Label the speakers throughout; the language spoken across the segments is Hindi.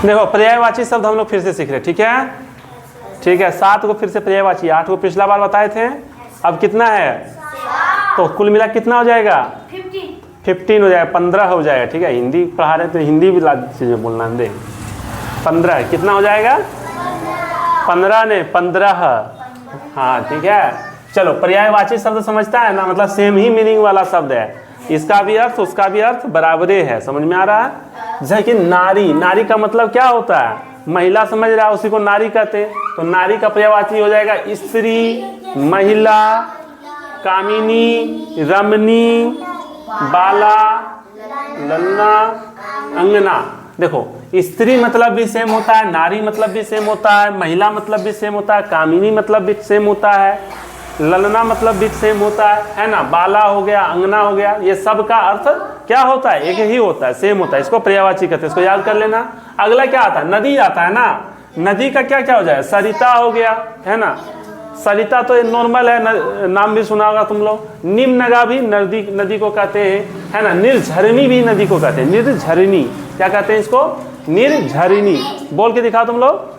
Speaker 1: देखो पर्यायवाची शब्द हम लोग फिर से सीख रहे, ठीक है, ठीक है। 7 को फिर से पर्यायवाची, 8 को पिछला बार बताए थे, अब कितना है, तो कुल मिला कितना हो जाएगा, 15 हो जाएगा, 15 हो जाएगा, ठीक है। हिंदी पढ़ा रहे तो हिंदी भी चीजें बोलना दे। 15 कितना हो जाएगा, 15 ने 15, हाँ ठीक है। चलो पर्यायवाची शब्द समझता है ना, मतलब सेम ही मीनिंग वाला शब्द है, इसका भी अर्थ उसका भी अर्थ बराबरे है, समझ में आ रहा है। जैसे कि नारी, नारी का मतलब क्या होता है, महिला समझ रहा है, उसी को नारी कहते हैं। तो नारी का पर्यायवाची हो जाएगा स्त्री, महिला, कामिनी, रमणी, बाला, ललना, अंगना। देखो स्त्री मतलब भी सेम होता है, नारी मतलब भी सेम होता है, महिला मतलब भी सेम होता है, कामिनी मतलब भी सेम होता है, ललना मतलब भी सेम होता है ना। बाला हो गया, अंगना हो गया, ये सब का अर्थ क्या होता है, एक ही होता है, सेम होता है। इसको पर्यायवाची कहते हैं, इसको याद कर लेना। अगला क्या आता है, नदी आता है ना। नदी का क्या क्या हो जाएगा, सरिता हो गया, है ना। सरिता तो नॉर्मल है, नाम भी सुना होगा तुम लोग। निम्नगा भी नदी को कहते हैं, है ना। निर्झरणी भी नदी को कहते हैं, निर्झरणी। क्या कहते हैं इसको, निर्झरणी। बोल के दिखाओ तुम लोग,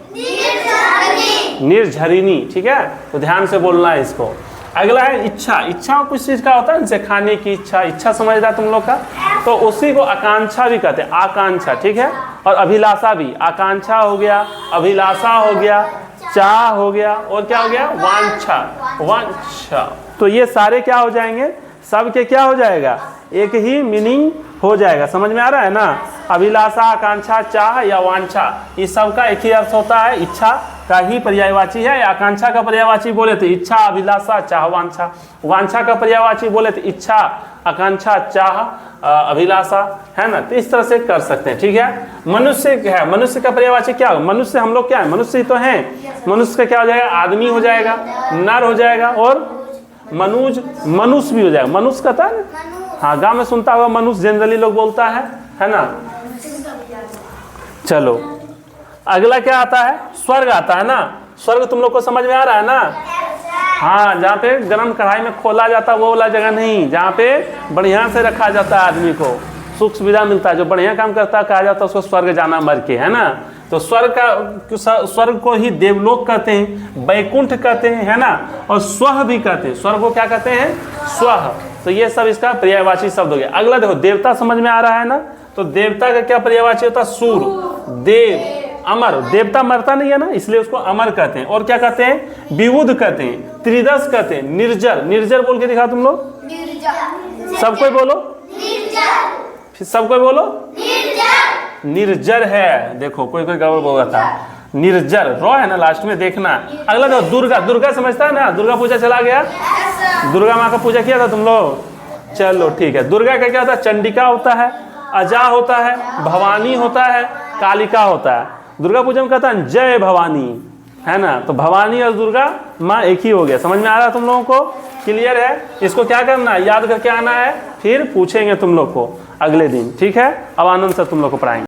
Speaker 1: निर्झरिणी, ठीक है। तो ध्यान से बोलना है इसको। अगला है इच्छा। इच्छा कुछ चीज का होता है, जैसे खाने की इच्छा, इच्छा समझ रहा तुम लोग का, तो उसी को आकांक्षा भी कहते हैं, आकांक्षा, ठीक है। और अभिलाषा भी, आकांक्षा हो गया, अभिलाषा हो गया, चाह हो गया, और क्या हो गया, वांछा, वांछा। तो ये सारे क्या हो जाएंगे, सब के क्या हो जाएगा, एक ही मीनिंग हो जाएगा, समझ में आ रहा है ना। अभिलाषा, आकांक्षा, चाह या वांछा, इस सब का एक ही अर्थ होता है, इच्छा का ही पर्यायवाची है। आकांक्षा का पर्यायवाची बोले तो इच्छा, अभिलाषा, चाह, वांछा। वांछा का पर्यायवाची बोले तो इच्छा, आकांक्षा, चाह, अभिलाषा, है ना। तो इस तरह से कर सकते हैं, ठीक है। मनुष्य है, मनुष्य का पर्यायवाची क्या हो, मनुष्य हम लोग क्या है, मनुष्य ही तो हैं। मनुष्य का क्या हो जाएगा, आदमी हो जाएगा, नर हो जाएगा, और मनुज, मनुष्य भी हो जाएगा। मनुष्य कहता है, हाँ गाँव में सुनता होगा मनुष्य, जनरली लोग बोलता है ना। चलो अगला क्या आता है, स्वर्ग आता है ना। स्वर्ग तुम लोग को समझ में आ रहा है ना। हाँ, जहाँ पे गरम कढ़ाई में खोला जाता है वो वाला जगह नहीं, जहाँ पे बढ़िया से रखा जाता है आदमी को, सुख सुविधा मिलता है, जो बढ़िया काम करता है कहा जाता है उसको स्वर्ग जाना मर के, है ना। तो स्वर्ग को ही देवलोक कहते हैं, वैकुंठ कहते हैं, है ना। और स्वर्ग भी कहते हैं, स्वर्ग को क्या कहते हैं, स्वर्ग। तो ये सब इसका पर्यायवाची शब्द हो गया। अगला देखो देवता, समझ में आ रहा है ना। तो देवता का क्या पर्यायवाची होता है, सूर, देव, अमर। देवता मरता नहीं है ना, इसलिए उसको अमर कहते हैं। और क्या कहते हैं, विबुध कहते हैं, त्रिदश कहते हैं, निर्जर। निर्जर बोल के दिखा तुम लोग, सब कोई बोलो, सब कोई बोलो, निर्जर है। देखो कोई कोई गड़बड़ बोल रहा था, निर्जर, रॉ है ना लास्ट में, देखना। अगला देखो दुर्गा। दुर्गा समझता है ना, दुर्गा पूजा चला गया, दुर्गा माँ का पूजा किया था तुम लोग, चलो ठीक है। दुर्गा का क्या होता है, चंडिका होता है, अजा होता है, भवानी होता है, कालिका होता है। दुर्गा पूजा में कहता है जय भवानी, है ना। तो भवानी और दुर्गा माँ एक ही हो गया, समझ में आ रहा है तुम लोगों को, क्लियर है। इसको क्या करना है, याद करके आना है, फिर पूछेंगे तुम लोग को अगले दिन, ठीक है। अब आनंद से तुम लोग को पढ़ाएंगे।